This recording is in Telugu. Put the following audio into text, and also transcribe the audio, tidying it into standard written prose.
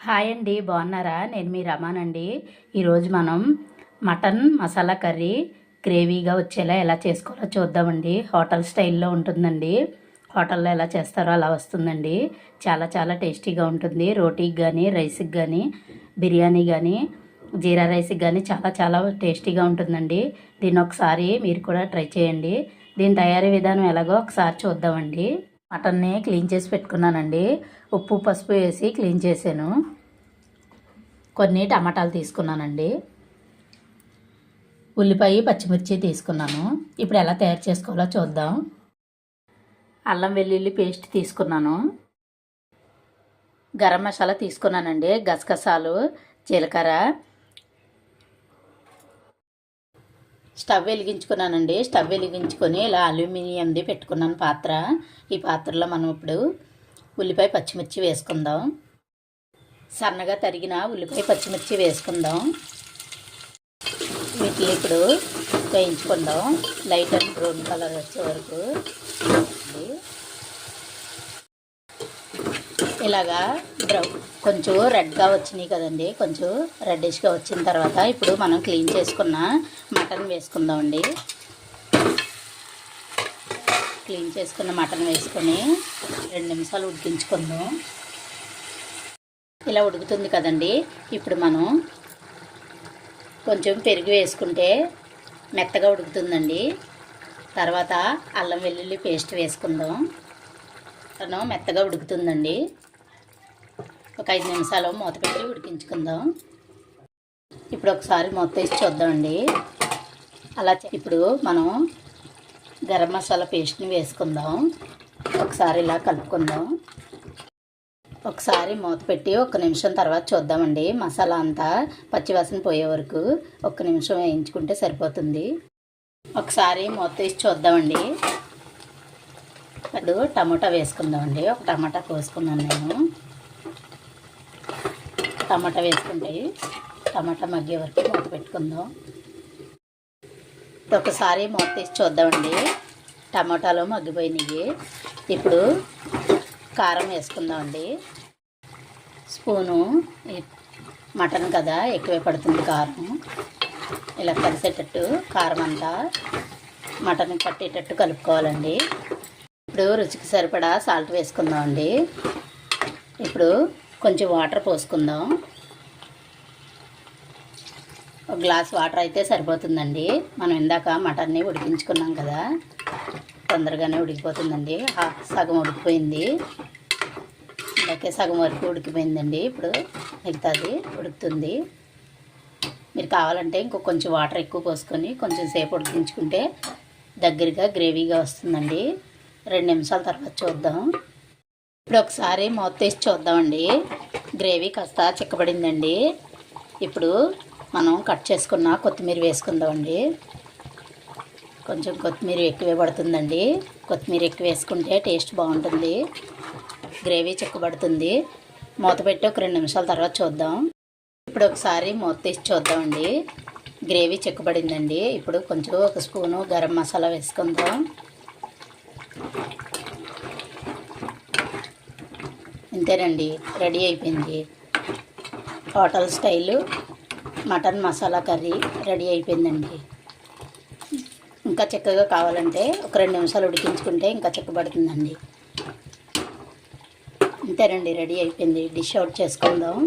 హాయ్ అండి, బాగున్నారా? నేను మీ రమానండి. ఈరోజు మనం మటన్ మసాలా కర్రీ గ్రేవీగా వచ్చేలా ఎలా చేసుకోవాలో చూద్దామండి. హోటల్ స్టైల్లో ఉంటుందండి. హోటల్లో ఎలా చేస్తారో అలా వస్తుందండి. చాలా చాలా టేస్టీగా ఉంటుంది. రోటీకి కానీ, రైస్కి కానీ, బిర్యానీ కానీ, జీరా రైస్కి కానీ చాలా చాలా టేస్టీగా ఉంటుందండి. దీన్ని ఒకసారి మీరు కూడా ట్రై చేయండి. దీని తయారీ విధానం ఎలాగో ఒకసారి చూద్దామండి. మటన్ని క్లీన్ చేసి పెట్టుకున్నానండి. ఉప్పు పసుపు వేసి క్లీన్ చేశాను. కొన్ని టమాటాలు తీసుకున్నానండి. ఉల్లిపాయ పచ్చిమిర్చి తీసుకున్నాను. ఇప్పుడు ఎలా తయారు చేసుకోవాలో చూద్దాం. అల్లం వెల్లుల్లి పేస్ట్ తీసుకున్నాను. గరం మసాలా తీసుకున్నానండి. గసగసాలు, జీలకర్ర. స్టవ్ వెలిగించుకున్నానండి. స్టవ్ వెలిగించుకొని ఇలా అల్యూమినియంది పెట్టుకున్నాను పాత్ర. ఈ పాత్రలో మనం ఇప్పుడు ఉల్లిపాయ పచ్చిమిర్చి వేసుకుందాం. సన్నగా తరిగిన ఉల్లిపాయ పచ్చిమిర్చి వేసుకుందాం. వీటిని ఇప్పుడు వేయించుకుందాం లైట్ అండ్ బ్రౌన్ కలర్ వచ్చే వరకు. ఇలాగా కొంచెం రెడ్గా వచ్చినాయి కదండి. కొంచెం రెడ్డిష్గా వచ్చిన తర్వాత ఇప్పుడు మనం క్లీన్ చేసుకున్న మటన్ వేసుకుందామండి. క్లీన్ చేసుకున్న మటన్ వేసుకొని 2 నిమిషాలు ఉడికించుకుందాం. ఇలా ఉడుకుతుంది కదండి. ఇప్పుడు మనం కొంచెం పెరుగు వేసుకుంటే మెత్తగా ఉడుకుతుందండి. తర్వాత అల్లం వెల్లుల్లి పేస్ట్ వేసుకుందాం. మెత్తగా ఉడుకుతుందండి. ఒక 5 నిమిషాలు మూత పెట్టి ఉడికించుకుందాం. ఇప్పుడు ఒకసారి మూత తీసి చూద్దామండి. ఇప్పుడు మనం గరం మసాలా పేస్ట్ని వేసుకుందాం. ఒకసారి ఇలా కలుపుకుందాం. ఒకసారి మూత పెట్టి 1 నిమిషం తర్వాత చూద్దామండి. మసాలా అంతా పచ్చివాసన పోయే వరకు 1 నిమిషం వేయించుకుంటే సరిపోతుంది. ఒకసారి మూత తీసి చూద్దామండి. ఇప్పుడు టమాటా వేసుకుందామండి. ఒక టమాటా కోసుకున్నాను నేను. టమాటా వేసుకుంటే టమాటా మగ్గే వరకు మూత పెట్టుకుందాం. ఒకసారి మూత తీసి చూద్దామండి. టమాటాలు మగ్గిపోయినాయి. ఇప్పుడు కారం వేసుకుందామండి. స్పూను, మటన్ కదా ఎక్కువే పడుతుంది కారం. ఇలా కలిసేటట్టు కారం అంతా మటన్ పట్టేటట్టు కలుపుకోవాలండి. ఇప్పుడు రుచికి సరిపడా సాల్ట్ వేసుకుందామండి. ఇప్పుడు కొంచెం వాటర్ పోసుకుందాం. 1 గ్లాస్ వాటర్ అయితే సరిపోతుందండి. మనం ఇందాక మటన్ని ఉడికించుకున్నాం కదా, తొందరగానే ఉడికిపోతుందండి. సగం ఉడికిపోయింది. ఇందాకే సగం వరకు ఉడికిపోయిందండి. ఇప్పుడు మిగతాది ఉడుకుతుంది. మీరు కావాలంటే కొంచెం వాటర్ ఎక్కువ పోసుకొని కొంచెం సేపు ఉడికించుకుంటే దగ్గరగా గ్రేవీగా వస్తుందండి. 2 నిమిషాల తర్వాత చూద్దాం. ఇప్పుడు ఒకసారి మూత తీసి చూద్దామండి. గ్రేవీ కాస్త చిక్కబడిందండి. ఇప్పుడు మనం కట్ చేసుకున్న కొత్తిమీర వేసుకుందామండి. కొంచెం కొత్తిమీర ఎక్కువే పడుతుందండి. కొత్తిమీర ఎక్కువ వేసుకుంటే టేస్ట్ బాగుంటుంది. గ్రేవీ చిక్కబడుతుంది. మూత పెట్టి ఒక 2 నిమిషాల తర్వాత చూద్దాం. ఇప్పుడు ఒకసారి మూత తీసి చూద్దామండి. గ్రేవీ చిక్కబడిందండి. ఇప్పుడు కొంచెం 1 స్పూను గరం మసాలా వేసుకుందాం. అంతేనండి, రెడీ అయిపోయింది. Hotel style mutton masala curry ready అయిపోయిందండి. ఇంకా చిక్కగా కావాలంటే ఒక 2 నిమిషాలు ఉడికించుకుంటే ఇంకా చిక్కబడుతుందండి. అంతేనండి, రెడీ అయిపోయింది. డిష్ అవుట్ చేసుకుందాం.